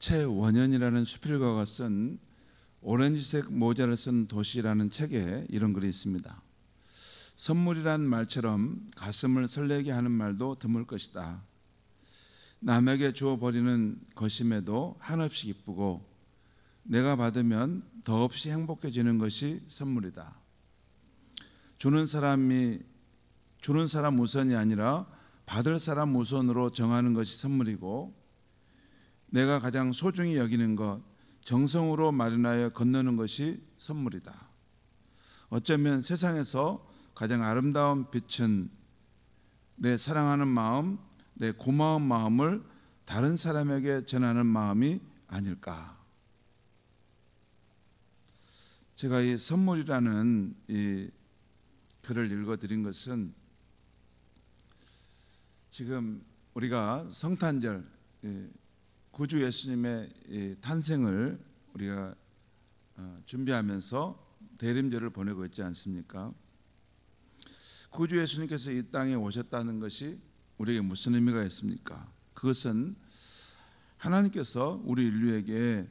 최원현이라는 수필가가 쓴 오렌지색 모자를 쓴 도시라는 책에 이런 글이 있습니다. 선물이란 말처럼 가슴을 설레게 하는 말도 드물 것이다. 남에게 주어버리는 것임에도 한없이 기쁘고 내가 받으면 더없이 행복해지는 것이 선물이다. 주는 사람 우선이 아니라 받을 사람 우선으로 정하는 것이 선물이고 내가 가장 소중히 여기는 것, 정성으로 마련하여 건너는 것이 선물이다. 어쩌면 세상에서 가장 아름다운 빛은 내 사랑하는 마음, 내 고마운 마음을 다른 사람에게 전하는 마음이 아닐까. 제가 이 선물이라는 이 글을 읽어드린 것은 지금 우리가 성탄절, 구주 예수님의 탄생을 우리가 준비하면서 대림절을 보내고 있지 않습니까? 구주 예수님께서 이 땅에 오셨다는 것이 우리에게 무슨 의미가 있습니까? 그것은 하나님께서 우리 인류에게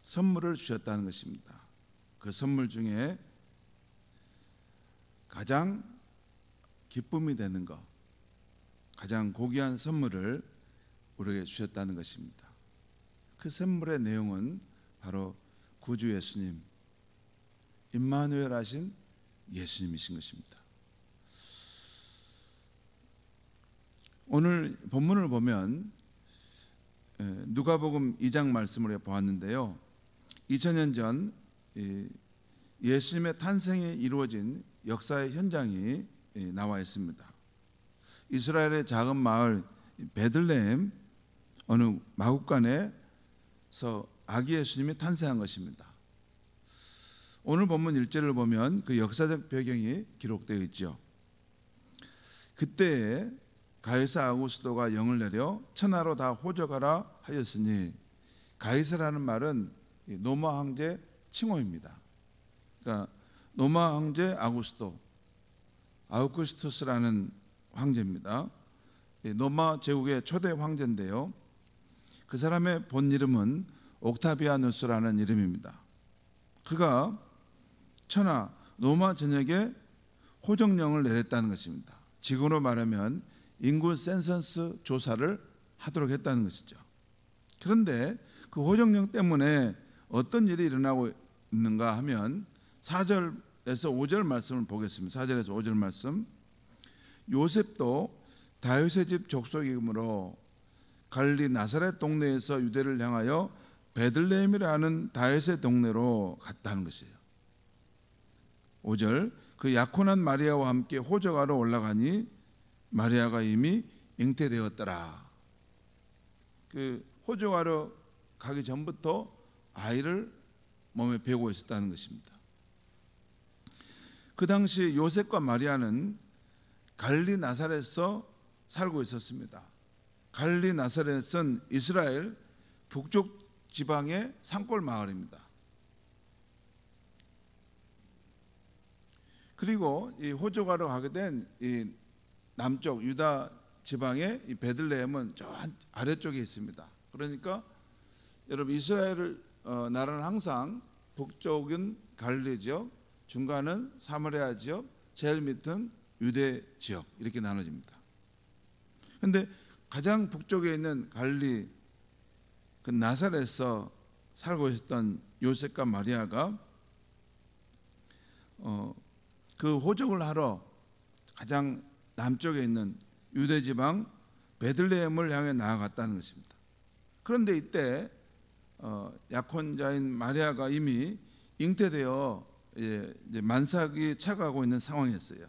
선물을 주셨다는 것입니다. 그 선물 중에 가장 기쁨이 되는 것, 가장 고귀한 선물을 우리에게 주셨다는 것입니다. 그 선물의 내용은 바로 구주 예수님, 임마누엘 하신 예수님이신 것입니다. 오늘 본문을 보면 누가복음 2장 말씀을 보았는데요. 2000년 전 예수님의 탄생이 이루어진 역사의 현장이 나와 있습니다. 이스라엘의 작은 마을 베들레헴 어느 마구간에서 아기 예수님이 탄생한 것입니다. 오늘 본문 1절을 보면 그 역사적 배경이 기록되어 있죠. 그때에 가이사 아구스도가 영을 내려 천하로 다 호적하라 하였으니, 가이사라는 말은 로마 황제 칭호입니다. 그러니까 로마 황제 아우구스투스라는 황제입니다. 로마 제국의 초대 황제인데요. 그 사람의 본 이름은 옥타비아누스라는 이름입니다. 그가 천하 로마 전역에 호정령을 내렸다는 것입니다. 지금으로 말하면 인구 센서스 조사를 하도록 했다는 것이죠. 그런데 그 호정령 때문에 어떤 일이 일어나고 있는가 하면 4절에서 5절 말씀을 보겠습니다. 4절에서 5절 말씀. 요셉도 다윗의 집 족속이므로 갈릴리 나사렛 동네에서 유대를 향하여 베들레헴이라는 다윗의 동네로 갔다는 것이에요. 5절. 그 약혼한 마리아와 함께 호적하러 올라가니 마리아가 이미 잉태되었더라. 그 호적하러 가기 전부터 아이를 몸에 배고 있었다는 것입니다. 그 당시 요셉과 마리아는 갈릴리 나사렛에서 살고 있었습니다. 갈릴리 나사렛은 이스라엘 북쪽 지방의 산골 마을입니다. 그리고 이 호적하러 가게 된 이 남쪽 유다 지방의 이 베들레헴은 저 아래쪽에 있습니다. 그러니까 여러분 이스라엘 나라는 항상 북쪽은 갈릴리 지역, 중간은 사마리아 지역, 제일 밑은 유대 지역 이렇게 나눠집니다. 그런데 가장 북쪽에 있는 갈릴리 그 나사렛에서 살고 있었던 요셉과 마리아가 그 호적을 하러 가장 남쪽에 있는 유대 지방 베들레헴을 향해 나아갔다는 것입니다. 그런데 이때 약혼자인 마리아가 이미 잉태되어 이제 만삭이 차가고 있는 상황이었어요.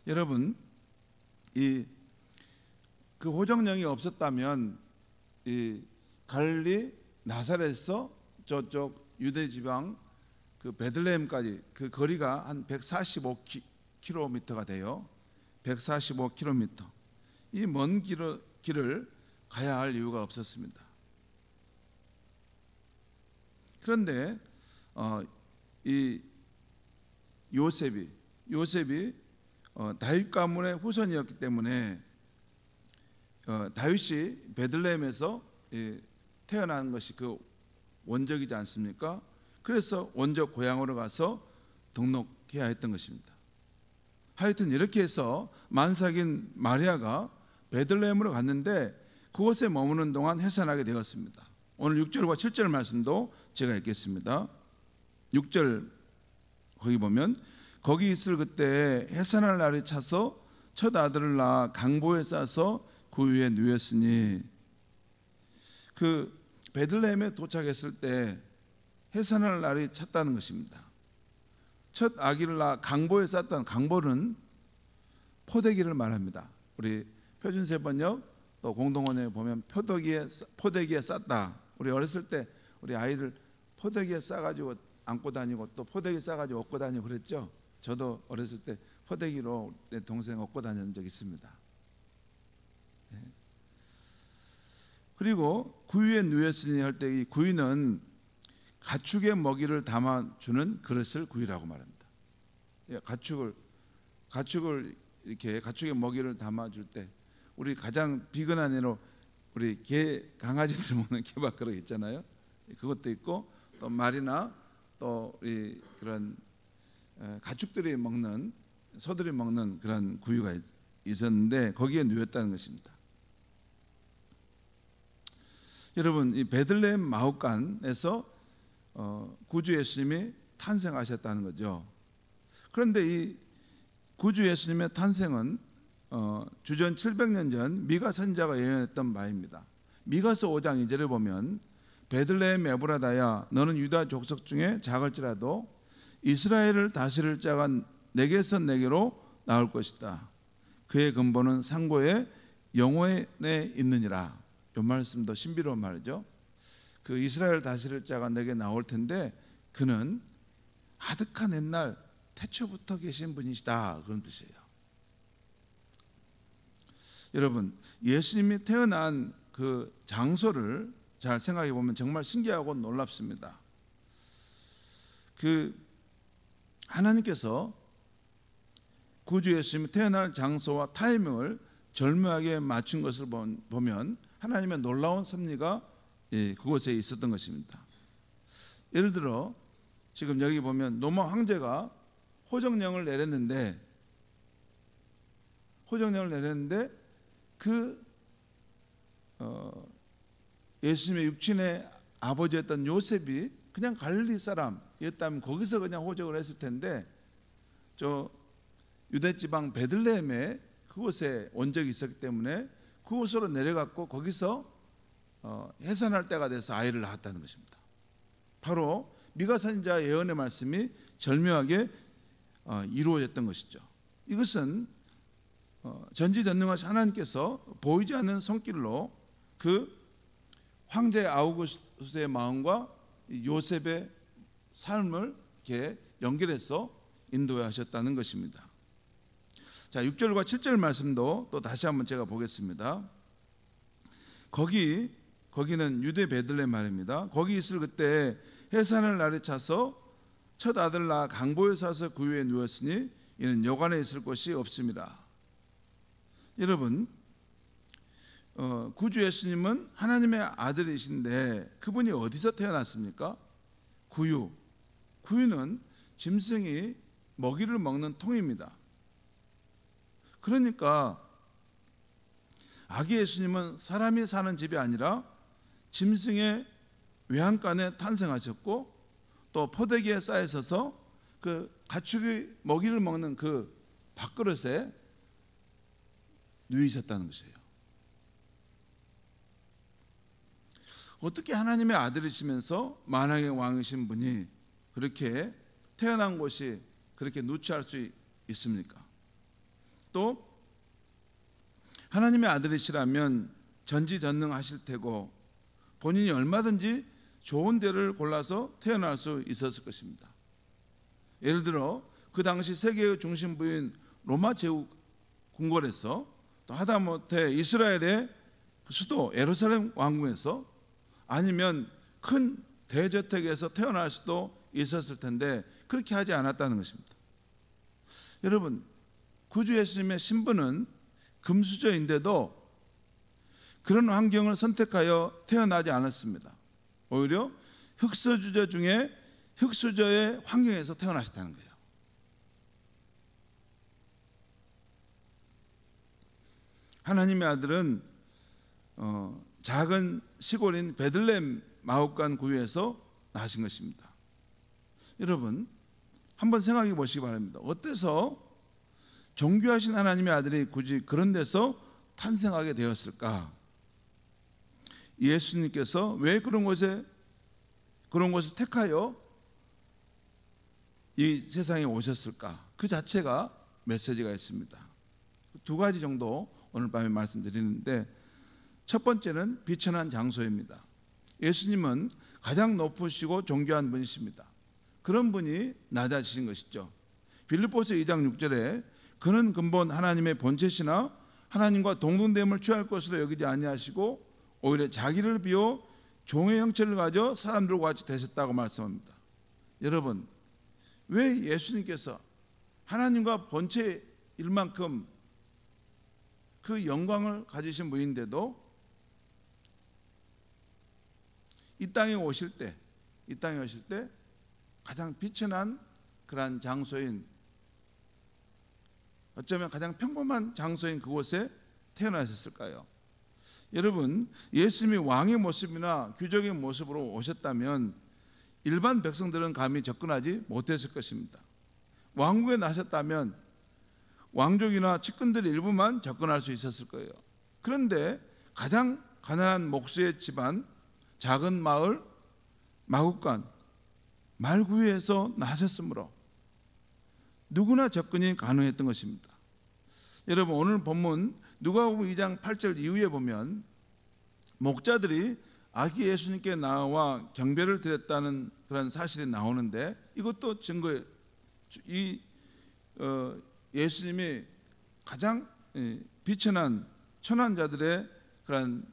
여러분, 그 호정령이 없었다면 이 갈릴리 나사렛에서 저쪽 유대 지방 그 베들레헴까지 그 거리가 한 145km가 돼요. 145km. 이 먼 길을 가야 할 이유가 없었습니다. 그런데 이 요셉이 다윗 가문의 후손이었기 때문에 다윗이 베들레헴에서 태어난 것이 그 원적이지 않습니까? 그래서 원적 고향으로 가서 등록해야 했던 것입니다. 하여튼 이렇게 해서 만삭인 마리아가 베들레헴으로 갔는데 그곳에 머무는 동안 해산하게 되었습니다. 오늘 6절과 7절 말씀도 제가 읽겠습니다. 6절 거기 보면 거기 있을 그때 해산할 날이 차서 첫 아들을 낳아 강보에 싸서 그 위에 누웠으니, 그 베들레헴에 도착했을 때 해산할 날이 찼다는 것입니다. 첫 아기를 낳아 강보에 쌌다는, 강보는 포대기를 말합니다. 우리 표준세 번역 또 공동원에 보면 포대기에 쌌다. 우리 어렸을 때 우리 아이들 포대기에 싸가지고 안고 다니고 또 포대기 싸가지고 업고 다니고 그랬죠. 저도 어렸을 때 포대기로 내 동생 업고 다녔던 적이 있습니다. 네. 그리고 구유에 누웠으니 할 때 이 구유는 가축의 먹이를 담아주는 그릇을 구유라고 말합니다. 가축을 이렇게 가축의 먹이를 담아줄 때, 우리 가장 비근한 예로 우리 개, 강아지들 먹는 개밥그릇 있잖아요. 그것도 있고 또 말이나 또 우리 그런 가축들이 먹는, 소들이 먹는 그런 구유가 있었는데 거기에 누웠다는 것입니다. 여러분, 이 베들레헴 마हु간에서 구주 예수님이 탄생하셨다는 거죠. 그런데 이 구주 예수님의 탄생은 주전 700년 전 미가 선지자가 예언했던 바입니다. 미가서 5장 2절에 보면 베들레헴 에브라다야 너는 유다 족속 중에 작을지라도 이스라엘을 다스릴 자가 내게서 내게로 나올 것이다. 그의 근본은 상고의 영혼에 있느니라. 이 말씀도 신비로운 말이죠. 그 이스라엘 다스릴 자가 내게 나올 텐데 그는 아득한 옛날 태초부터 계신 분이시다, 그런 뜻이에요. 여러분, 예수님이 태어난 그 장소를 잘 생각해 보면 정말 신기하고 놀랍습니다. 그 하나님께서 구주 예수님이 태어날 장소와 타이밍을 절묘하게 맞춘 것을 보면 하나님의 놀라운 섭리가 그곳에 있었던 것입니다. 예를 들어 지금 여기 보면 로마 황제가 호정령을 내렸는데 그 예수님의 육친의 아버지였던 요셉이 그냥 갈릴리 사람이었다면 거기서 그냥 호적을 했을 텐데, 저 유대 지방 베들레헴에 그곳에 온 적이 있었기 때문에 그곳으로 내려갔고 거기서 해산할 때가 돼서 아이를 낳았다는 것입니다. 바로 미가 선지자 예언의 말씀이 절묘하게 이루어졌던 것이죠. 이것은 전지전능하신 하나님께서 보이지 않는 손길로 그 황제 아우구스의 마음과 요셉의 삶을 이렇게 연결해서 인도하셨다는 것입니다. 자, 6절과 7절 말씀도 또 다시 한번 제가 보겠습니다. 거기는 유대 베들레헴 말입니다. 거기 있을 그때 해산할 날이 차서 첫 아들 낳아 강보에 사서 그 위에 누웠으니 이는 여관에 있을 곳이 없습니다. 여러분, 구주 예수님은 하나님의 아들이신데 그분이 어디서 태어났습니까? 구유는 짐승이 먹이를 먹는 통입니다. 그러니까 아기 예수님은 사람이 사는 집이 아니라 짐승의 외양간에 탄생하셨고 또 포대기에 쌓여 있어서 그 가축이 먹이를 먹는 그 밥그릇에 누이셨다는 것이에요. 어떻게 하나님의 아들이시면서 만왕의 왕이신 분이 그렇게 태어난 곳이 그렇게 누추할 수 있습니까? 또 하나님의 아들이시라면 전지전능하실 테고 본인이 얼마든지 좋은 데를 골라서 태어날 수 있었을 것입니다. 예를 들어 그 당시 세계의 중심부인 로마 제국 궁궐에서, 또 하다못해 이스라엘의 수도 예루살렘 왕궁에서, 아니면 큰 대저택에서 태어날 수도 있었을 텐데 그렇게 하지 않았다는 것입니다. 여러분, 구주 예수님의 신분은 금수저인데도 그런 환경을 선택하여 태어나지 않았습니다. 오히려 흙수저 중에 흙수저의 환경에서 태어나셨다는 거예요. 하나님의 아들은 작은 시골인 베들레헴 마옥간 구유에서 나신 것입니다. 여러분 한번 생각해 보시기 바랍니다. 어때서 존귀하신 하나님의 아들이 굳이 그런 데서 탄생하게 되었을까? 예수님께서 왜 그런 곳을 택하여 이 세상에 오셨을까? 그 자체가 메시지가 있습니다. 두 가지 정도 오늘 밤에 말씀드리는데, 첫 번째는 비천한 장소입니다. 예수님은 가장 높으시고 존귀한 분이십니다. 그런 분이 낮아지신 것이죠. 빌립보서 2장 6절에 그는 근본 하나님의 본체시나 하나님과 동등됨을 취할 것으로 여기지 아니하시고 오히려 자기를 비워 종의 형체를 가져 사람들과 같이 되셨다고 말씀합니다. 여러분, 왜 예수님께서 하나님과 본체일 만큼 그 영광을 가지신 분인데도 이 땅에 오실 때 가장 비천한 그러한 장소인, 어쩌면 가장 평범한 장소인 그곳에 태어나셨을까요? 여러분, 예수님이 왕의 모습이나 귀족의 모습으로 오셨다면 일반 백성들은 감히 접근하지 못했을 것입니다. 왕국에 나셨다면 왕족이나 측근들 일부만 접근할 수 있었을 거예요. 그런데 가장 가난한 목수의 집안, 작은 마을, 마국간, 말구유에서 나셨으므로 누구나 접근이 가능했던 것입니다. 여러분, 오늘 본문 누가복음 2장 8절 이후에 보면 목자들이 아기 예수님께 나와 경배를 드렸다는 그런 사실이 나오는데, 이것도 증거에 예수님이 가장 비천한 천한 자들의 그런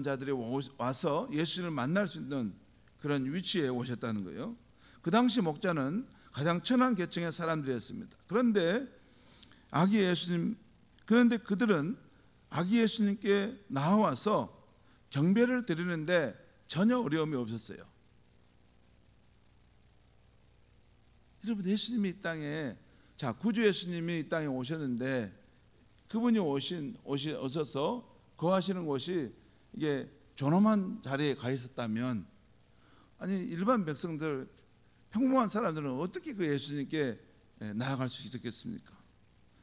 자들이 와서 예수님을 만날 수 있는 그런 위치에 오셨다는 거예요. 그 당시 목자는 가장 천한 계층의 사람들이었습니다. 그런데 그들은 아기 예수님께 나와서 경배를 드리는데 전혀 어려움이 없었어요. 여러분, 예수님이 이 땅에, 구주 예수님이 이 땅에 오셨는데 그분이 오셔서 거하시는 곳이 이게 존엄한 자리에 가 있었다면, 아니 일반 백성들, 평범한 사람들은 어떻게 그 예수님께 나아갈 수 있었겠습니까?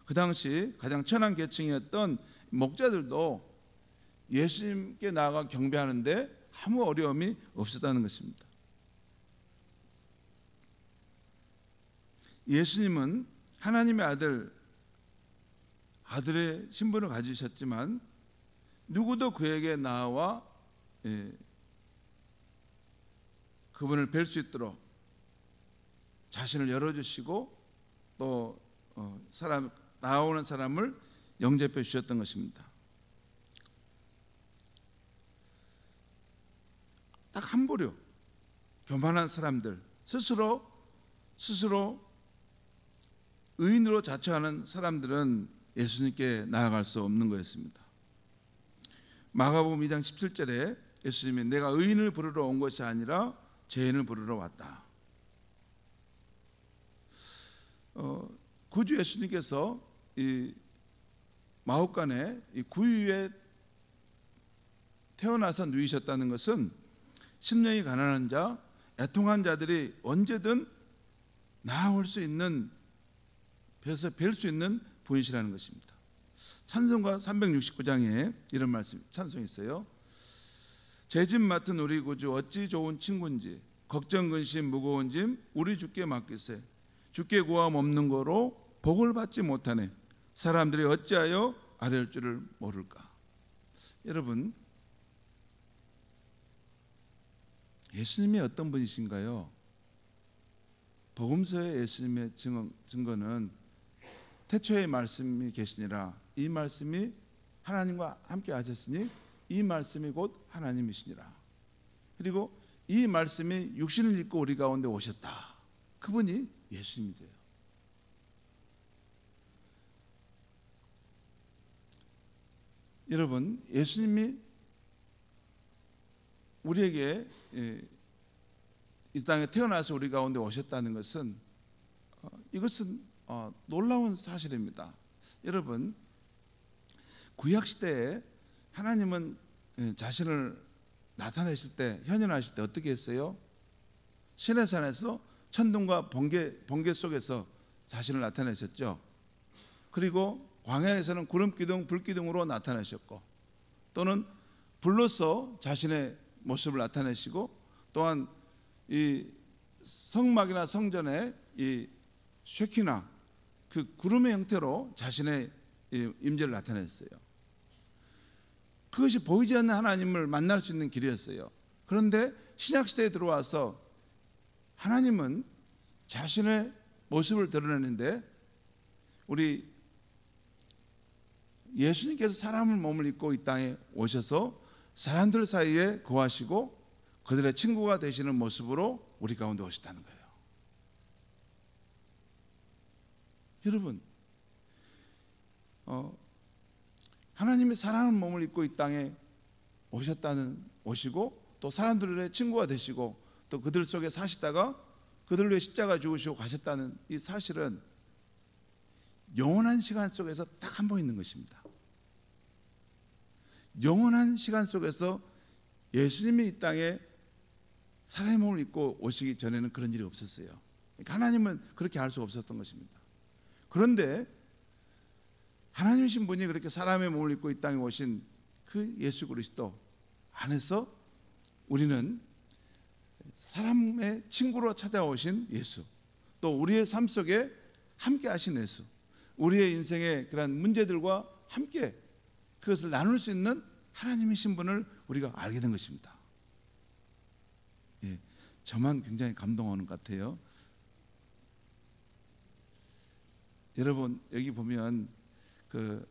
그 당시 가장 천한 계층이었던 목자들도 예수님께 나아가 경배하는데 아무 어려움이 없었다는 것입니다. 예수님은 하나님의 아들의 신분을 가지셨지만 누구도 그에게 나와 그분을 뵐 수 있도록 자신을 열어주시고 또 나오는 사람을 영접해 주셨던 것입니다. 딱 한 부류 교만한 사람들, 스스로 의인으로 자처하는 사람들은 예수님께 나아갈 수 없는 거였습니다. 마가복음 2장 17절에 예수님이 내가 의인을 부르러 온 것이 아니라 죄인을 부르러 왔다. 구주 예수님께서 이 마옥간에 이 구유에 태어나서 누이셨다는 것은 심령이 가난한 자, 애통한 자들이 언제든 나아올 수 있는, 뵈서 뵐 수 있는 분이시라는 것입니다. 찬송가 369장에 이런 말씀, 찬송이 있어요. 제 짐 맡은 우리 구주 어찌 좋은 친구인지, 걱정 근심 무거운 짐 우리 주께 맡기세. 주께 구함 없는 거로 복을 받지 못하네. 사람들이 어찌하여 아뢰올 줄을 모를까. 여러분, 예수님이 어떤 분이신가요? 복음서의 예수님의 증거는 태초에 말씀이 계시니라, 이 말씀이 하나님과 함께 하셨으니 이 말씀이 곧 하나님이시니라. 그리고 이 말씀이 육신을 입고 우리 가운데 오셨다. 그분이 여러분, 예수님이 우리에게 이 땅에 태어나서 우리 가운데 오셨다는 것은 이것은 놀라운 사실입니다. 여러분, 구약 시대에 하나님은 자신을 나타내실 때, 현현하실 때 어떻게 했어요? 시내산에서 천둥과 번개 속에서 자신을 나타내셨죠. 그리고 광야에서는 구름 기둥, 불 기둥으로 나타내셨고, 또는 불로서 자신의 모습을 나타내시고, 또한 이 성막이나 성전에 이 쉐키나 그 구름의 형태로 자신의 임재를 나타냈어요. 그것이 보이지 않는 하나님을 만날 수 있는 길이었어요. 그런데 신약 시대에 들어와서 하나님은 자신의 모습을 드러내는데, 우리 예수님께서 사람의 몸을 입고 이 땅에 오셔서 사람들 사이에 거하시고 그들의 친구가 되시는 모습으로 우리 가운데 오셨다는 거예요. 여러분, 하나님이 사람의 몸을 입고 이 땅에 오시고 또 사람들의 친구가 되시고 또 그들 속에 사시다가 그들 위해 십자가 죽으시고 가셨다는 이 사실은 영원한 시간 속에서 딱 한 번 있는 것입니다. 영원한 시간 속에서 예수님이 이 땅에 사람의 몸을 입고 오시기 전에는 그런 일이 없었어요. 그러니까 하나님은 그렇게 할 수 없었던 것입니다. 그런데 하나님이신 분이 그렇게 사람의 몸을 입고 이 땅에 오신 그 예수 그리스도 안에서 우리는 사람의 친구로 찾아오신 예수, 또 우리의 삶 속에 함께 하신 예수, 우리의 인생의 그런 문제들과 함께 그것을 나눌 수 있는 하나님이신 분을 우리가 알게 된 것입니다. 예, 저만 굉장히 감동하는 것 같아요. 여러분, 여기 보면 그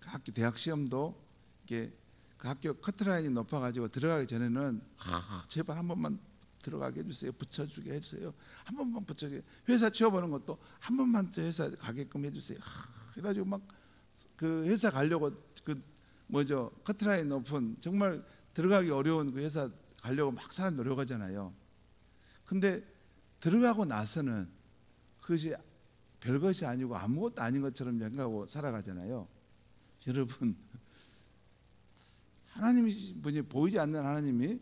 학교 대학 시험도 이게 그 학교 커트라인이 높아가지고 들어가기 전에는 제발 한 번만 들어가게 해주세요, 붙여주게 해주세요, 한 번만 붙여주게, 회사 취업하는 것도 한 번만 회사 가게끔 해주세요. 그래가지고 막 그 회사 가려고 그 커트라인 높은 정말 들어가기 어려운 그 회사 가려고 막 사람 노력하잖아요. 근데 들어가고 나서는 그것이 별것이 아니고 아무것도 아닌 것처럼 생각하고 살아가잖아요. 여러분, 하나님이신 분이 보이지 않는 하나님이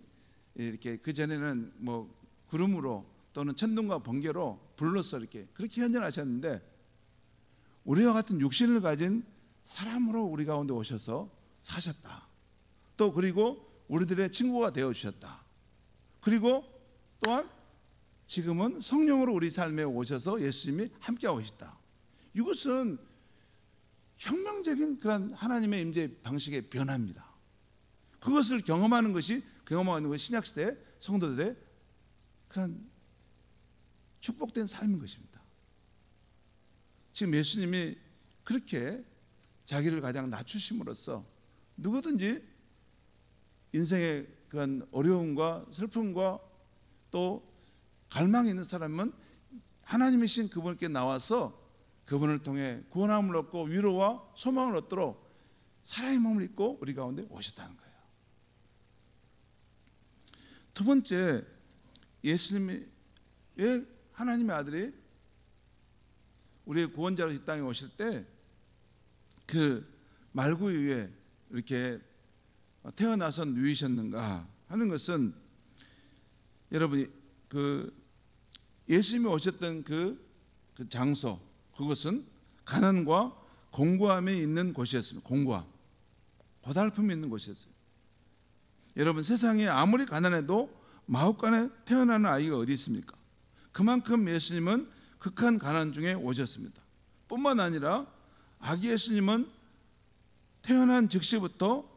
이렇게 그 전에는 뭐 구름으로 또는 천둥과 번개로 불로서 이렇게 그렇게 현존하셨는데, 우리와 같은 육신을 가진 사람으로 우리 가운데 오셔서 사셨다. 또 그리고 우리들의 친구가 되어 주셨다. 그리고 또한 지금은 성령으로 우리 삶에 오셔서 예수님이 함께하고 계시다. 이것은 혁명적인 그런 하나님의 임재 방식의 변화입니다. 그것을 경험하는 것이 신약시대 성도들의 그런 축복된 삶인 것입니다. 지금 예수님이 그렇게 자기를 가장 낮추심으로써 누구든지 인생의 그런 어려움과 슬픔과 또 갈망이 있는 사람은 하나님이신 그분께 나와서 그분을 통해 구원함을 얻고 위로와 소망을 얻도록 사랑의 몸을 입고 우리 가운데 오셨다는 거예요. 두 번째, 예수님이 왜 하나님의 아들이 우리의 구원자로 이 땅에 오실 때 그 말구 위에 이렇게 태어나서 누이셨는가 하는 것은, 여러분이 그 예수님이 오셨던 그 장소, 그것은 가난과 공고함이 있는 곳이었습니다. 공고함, 고달픔이 있는 곳이었어요. 여러분, 세상에 아무리 가난해도 마ኅ간에 태어나는 아이가 어디 있습니까? 그만큼 예수님은 극한 가난 중에 오셨습니다. 뿐만 아니라 아기 예수님은 태어난 즉시부터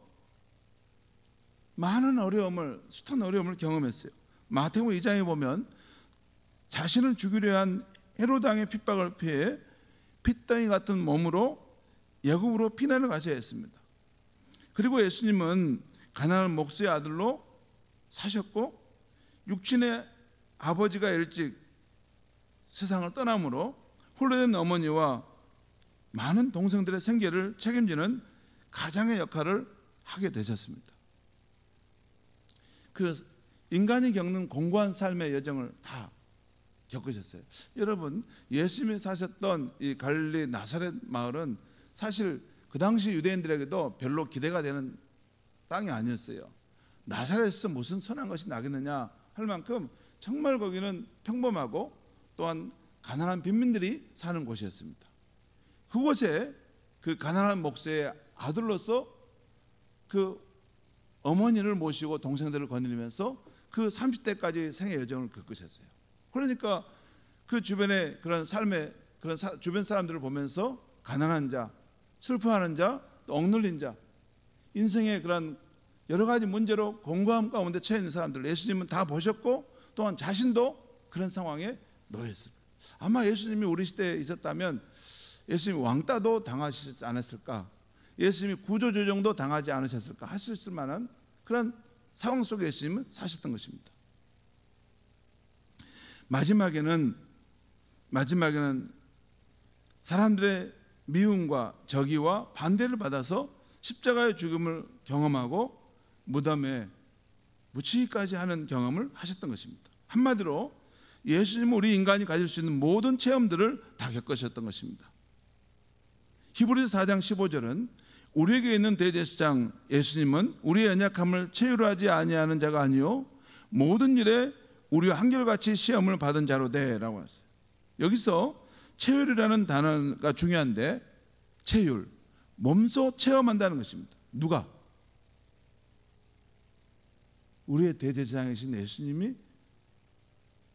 많은 어려움을, 숱한 어려움을 경험했어요. 마태복음 2장에 보면 자신을 죽이려 한 헤롯 왕의 핍박을 피해 핏덩이 같은 몸으로 애굽으로 피난을 가셔야 했습니다. 그리고 예수님은 가난한 목수의 아들로 사셨고, 육신의 아버지가 일찍 세상을 떠나므로 홀로 된 어머니와 많은 동생들의 생계를 책임지는 가장의 역할을 하게 되셨습니다. 그 인간이 겪는 공고한 삶의 여정을 다 겪으셨어요. 여러분, 예수님이 사셨던 이 갈릴리 나사렛 마을은 사실 그 당시 유대인들에게도 별로 기대가 되는 땅이 아니었어요. 나사렛에서 무슨 선한 것이 나겠느냐 할 만큼 정말 거기는 평범하고 또한 가난한 빈민들이 사는 곳이었습니다. 그곳에 그 가난한 목사의 아들로서 그 어머니를 모시고 동생들을 거느리면서 그 30대까지 생애 여정을 겪으셨어요. 그러니까 그 주변의 그런 삶의 그런 주변 사람들을 보면서 가난한 자, 슬퍼하는 자, 또 억눌린 자, 인생의 그런 여러 가지 문제로 공고함 가운데 처해 있는 사람들 예수님은 다 보셨고 또한 자신도 그런 상황에 놓였을 거예요. 아마 예수님이 우리 시대에 있었다면 예수님이 왕따도 당하시지 않았을까, 예수님이 구조조정도 당하지 않으셨을까 할 수 있을 만한 그런 상황 속에 예수님은 사셨던 것입니다. 마지막에는 사람들의 미움과 적의와 반대를 받아서 십자가의 죽음을 경험하고 무덤에 묻히기까지 하는 경험을 하셨던 것입니다. 한마디로 예수님은 우리 인간이 가질 수 있는 모든 체험들을 다 겪으셨던 것입니다. 히브리서 4장 15절은 우리에게 있는 대제사장 예수님은 우리의 연약함을 체휼하지 아니하는 자가 아니요 모든 일에 우리와 한결같이 시험을 받은 자로 되라고 했어요. 여기서 체휼이라는 단어가 중요한데, 체휼, 몸소 체험한다는 것입니다. 누가? 우리의 대제사장이신 예수님이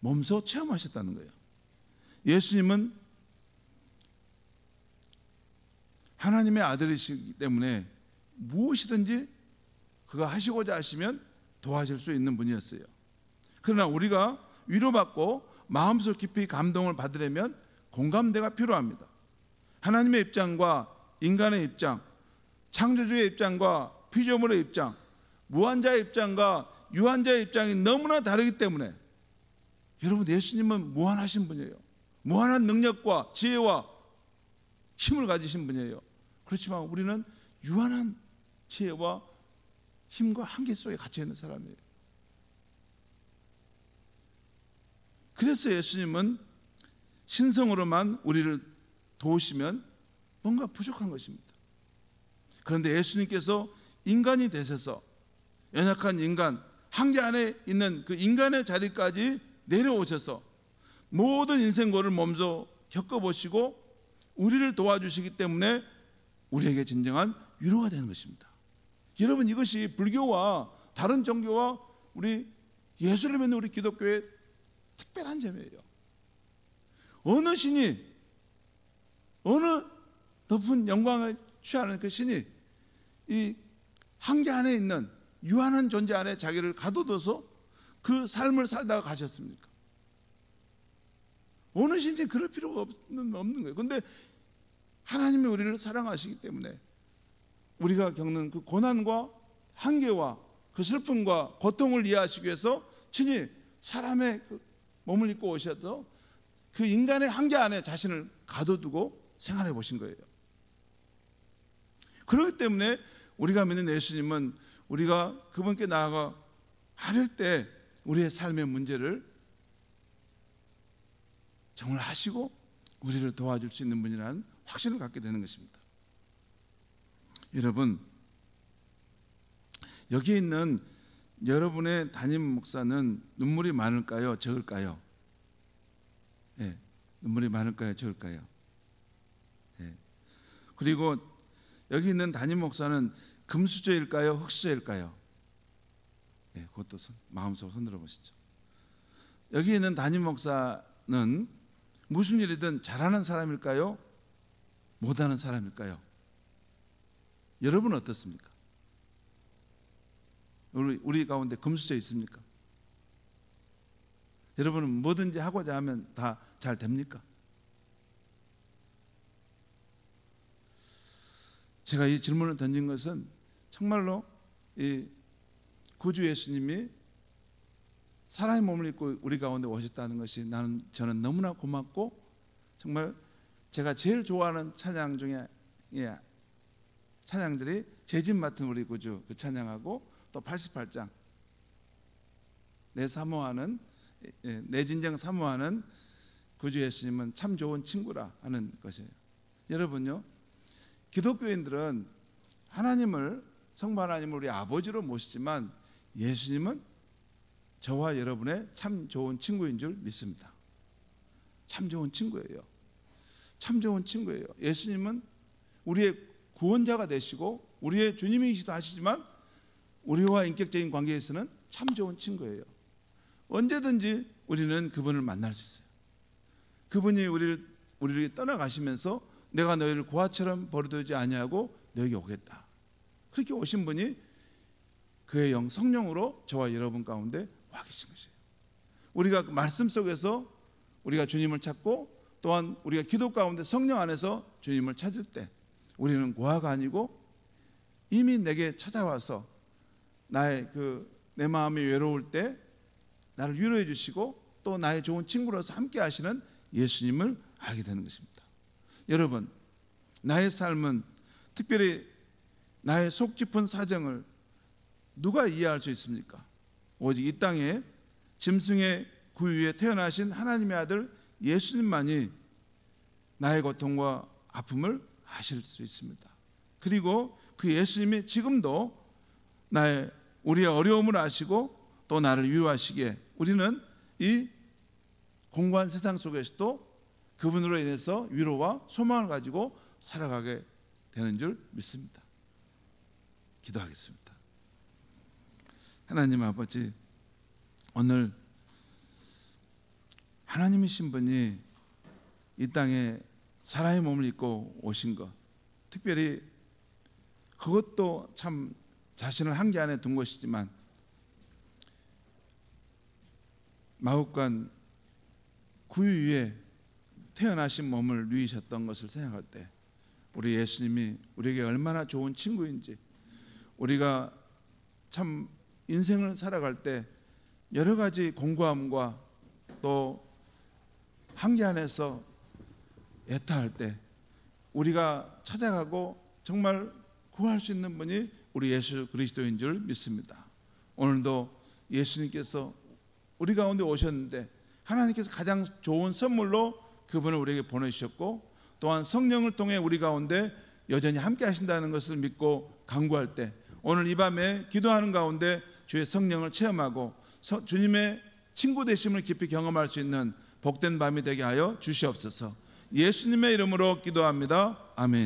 몸소 체험하셨다는 거예요. 예수님은 하나님의 아들이시기 때문에 무엇이든지 그가 하시고자 하시면 도와줄 수 있는 분이었어요. 그러나 우리가 위로받고 마음속 깊이 감동을 받으려면 공감대가 필요합니다. 하나님의 입장과 인간의 입장, 창조주의 입장과 피조물의 입장, 무한자의 입장과 유한자의 입장이 너무나 다르기 때문에, 여러분, 예수님은 무한하신 분이에요. 무한한 능력과 지혜와 힘을 가지신 분이에요. 그렇지만 우리는 유한한 지혜와 힘과 한계 속에 갇혀 있는 사람이에요. 그래서 예수님은 신성으로만 우리를 도우시면 뭔가 부족한 것입니다. 그런데 예수님께서 인간이 되셔서 연약한 인간, 한계 안에 있는 그 인간의 자리까지 내려오셔서 모든 인생고를 몸소 겪어보시고 우리를 도와주시기 때문에 우리에게 진정한 위로가 되는 것입니다. 여러분, 이것이 불교와 다른 종교와 우리 예수를 믿는 우리 기독교의 특별한 점이에요. 어느 신이, 어느 높은 영광을 취하는 그 신이 이 한계 안에 있는 유한한 존재 안에 자기를 가둬둬서 그 삶을 살다가 가셨습니까? 어느 신이 그럴 필요가 없는 거예요. 그런데 하나님이 우리를 사랑하시기 때문에 우리가 겪는 그 고난과 한계와 그 슬픔과 고통을 이해하시기 위해서 친히 사람의 그 몸을 입고 오셔서 그 인간의 한계 안에 자신을 가둬두고 생활해 보신 거예요. 그렇기 때문에 우리가 믿는 예수님은 우리가 그분께 나아가 아뢰 때 우리의 삶의 문제를 정말 하시고 우리를 도와줄 수 있는 분이라는 확신을 갖게 되는 것입니다. 여러분, 여기 있는 여러분의 담임 목사는 눈물이 많을까요? 적을까요? 네, 눈물이 많을까요? 적을까요? 네. 그리고 여기 있는 담임 목사는 금수저일까요? 흙수저일까요? 네, 그것도 마음속으로 손들어 보시죠. 여기 있는 담임 목사는 무슨 일이든 잘하는 사람일까요? 못하는 사람일까요? 여러분은 어떻습니까? 우리 가운데 금수저 있습니까? 여러분은 뭐든지 하고자 하면 다 잘 됩니까? 제가 이 질문을 던진 것은 정말로 이 구주 예수님이 사람의 몸을 입고 우리 가운데 오셨다는 것이 저는 너무나 고맙고, 정말 제가 제일 좋아하는 찬양 중에 찬양들이 제집 맡은 우리 구주 그 찬양하고 또 88장 내 진정 사모하는 구주 예수님은 참 좋은 친구라 하는 것이에요. 여러분요, 기독교인들은 성부 하나님을 우리 아버지로 모시지만 예수님은 저와 여러분의 참 좋은 친구인 줄 믿습니다. 참 좋은 친구예요. 참 좋은 친구예요. 예수님은 우리의 구원자가 되시고 우리의 주님이시기도 하시지만 우리와 인격적인 관계에서는 참 좋은 친구예요. 언제든지 우리는 그분을 만날 수 있어요. 그분이 우리를 떠나가시면서 내가 너희를 고아처럼 버려두지 아니하고 너에게 오겠다. 그렇게 오신 분이 그의 영 성령으로 저와 여러분 가운데 와 계신 것이에요. 우리가 말씀 속에서 우리가 주님을 찾고 또한 우리가 기도 가운데 성령 안에서 주님을 찾을 때 우리는 고아가 아니고 이미 내게 찾아와서 내 마음이 외로울 때 나를 위로해 주시고 또 나의 좋은 친구로서 함께 하시는 예수님을 알게 되는 것입니다. 여러분, 나의 삶은 특별히 나의 속 깊은 사정을 누가 이해할 수 있습니까? 오직 이 땅에 짐승의 구유에 태어나신 하나님의 아들 예수님만이 나의 고통과 아픔을 아실 수 있습니다. 그리고 그 예수님이 지금도 우리의 어려움을 아시고 또 나를 위로하시기에 우리는 이 공고한 세상 속에서도 그분으로 인해서 위로와 소망을 가지고 살아가게 되는 줄 믿습니다. 기도하겠습니다. 하나님 아버지, 오늘 하나님이신 분이 이 땅에 사람의 몸을 입고 오신 것, 특별히 그것도 참 자신을 한계 안에 둔 것이지만 마국간 구유 위에 태어나신 몸을 누이셨던 것을 생각할 때 우리 예수님이 우리에게 얼마나 좋은 친구인지, 우리가 참 인생을 살아갈 때 여러 가지 공고함과 또 한계 안에서 애타할 때 우리가 찾아가고 정말 구할 수 있는 분이 우리 예수 그리스도인 줄 믿습니다. 오늘도 예수님께서 우리 가운데 오셨는데 하나님께서 가장 좋은 선물로 그분을 우리에게 보내주셨고 또한 성령을 통해 우리 가운데 여전히 함께 하신다는 것을 믿고 간구할 때 오늘 이 밤에 기도하는 가운데 주의 성령을 체험하고 주님의 친구 되심을 깊이 경험할 수 있는 복된 밤이 되게 하여 주시옵소서. 예수님의 이름으로 기도합니다. 아멘.